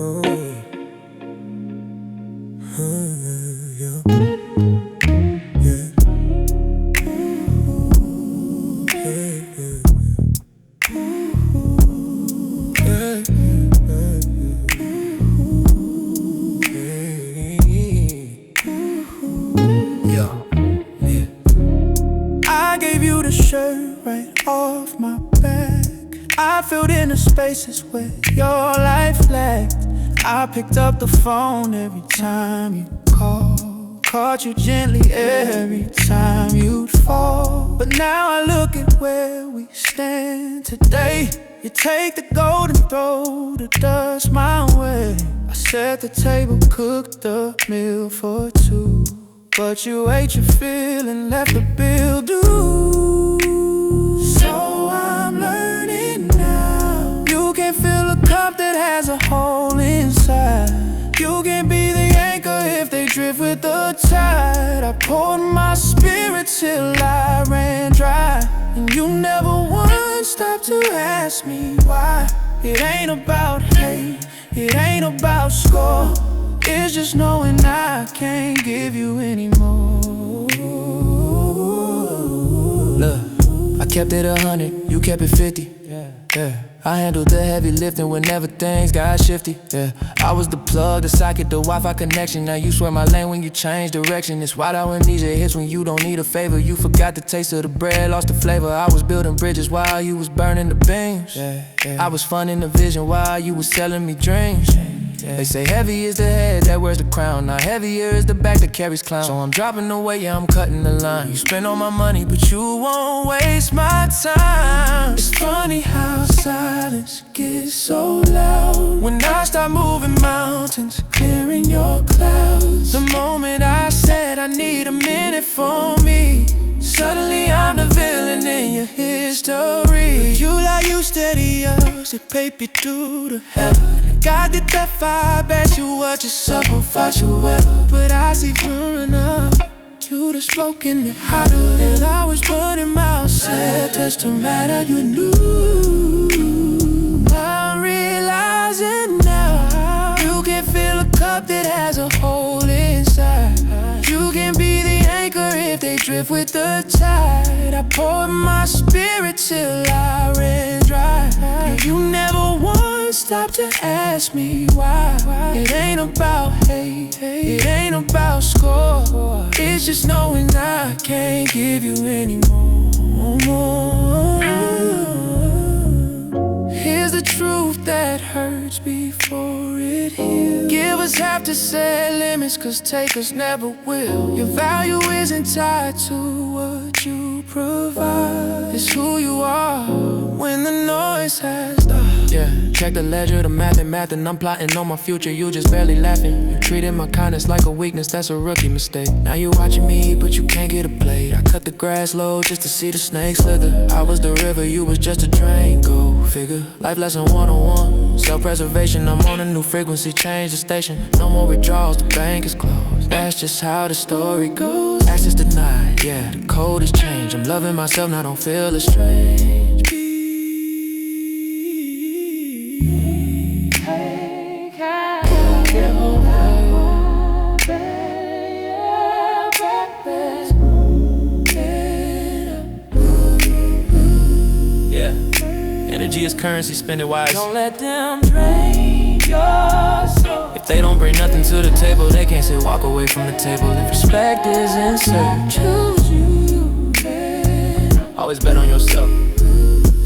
I gave you the shirt right off my back. I filled in the spaces where your life lacked. I picked up the phone every time you called, caught you gently every time you'd fall. But now I look at where we stand today. You take the gold and throw the dust my way. I set the table, cooked the meal for two, but you ate your fill and left the bill due. So I'm learning now, you can fill a cup that has a hole inside. You can be the anchor if they drift with the tide. I poured my spirit till I ran dry, and you never once stopped to ask me why. It ain't about hate, it ain't about score. It's just knowing I can't give you anymore. Look, I kept it 100, you kept it 50. Yeah, I handled the heavy lifting whenever things got shifty. Yeah, I was the plug, the socket, the Wi-Fi connection. Now you swear my lane when you change direction. It's why that amnesia hits when you don't need a favor. You forgot the taste of the bread, lost the flavor. I was building bridges while you was burning the beams. I was funding the vision while you was selling me dreams. They say heavy is the head that wears the crown, now heavier is the back that carries clown. So I'm dropping the weight, yeah, I'm cutting the line. You spend all my money, but you won't waste my time. It's funny how silence gets so loud when I start moving mountains, clearing your clouds. The moment I said I need a minute for me, suddenly I'm the villain in your history. You like you steady us, it paper to the heaven. God did that vibe, ask you what you suffer, fight you ever. But I see burning up, you the smoking it hotter than I was putting out. Said just to matter, you knew. I'm realizing now, you can fill a cup that has a hole inside. You can be the anchor if they drift with the tide. I poured my spirit till I ran dry. You never once stopped to ask me why. It ain't about hate, it ain't about score. It's just knowing I can't give you anymore. Here's the truth that hurts before it heals. Givers have to set limits, cause takers never will. Your value isn't tied to what you provide, it's who you are when the noise has stopped. Yeah, check the ledger, the math, and I'm plotting on my future, you just barely laughing. You treated my kindness like a weakness, that's a rookie mistake. Now you watching me, but you can't get a plate. I cut the grass low just to see the snake slither. I was the river, you was just a drain, go figure. Life lesson 101, self-preservation, I'm on a new frequency, change the station. No more withdrawals, the bank is closed. That's just how the story goes. Access denied, yeah, the code has changed. I'm loving myself, now don't feel as strange. Energy is currency, spend it wise. Don't let them drain your soul. If they don't bring nothing to the table, they can't say walk away from the table. If respect is in search, choose you. Always bet on yourself.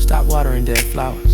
Stop watering dead flowers.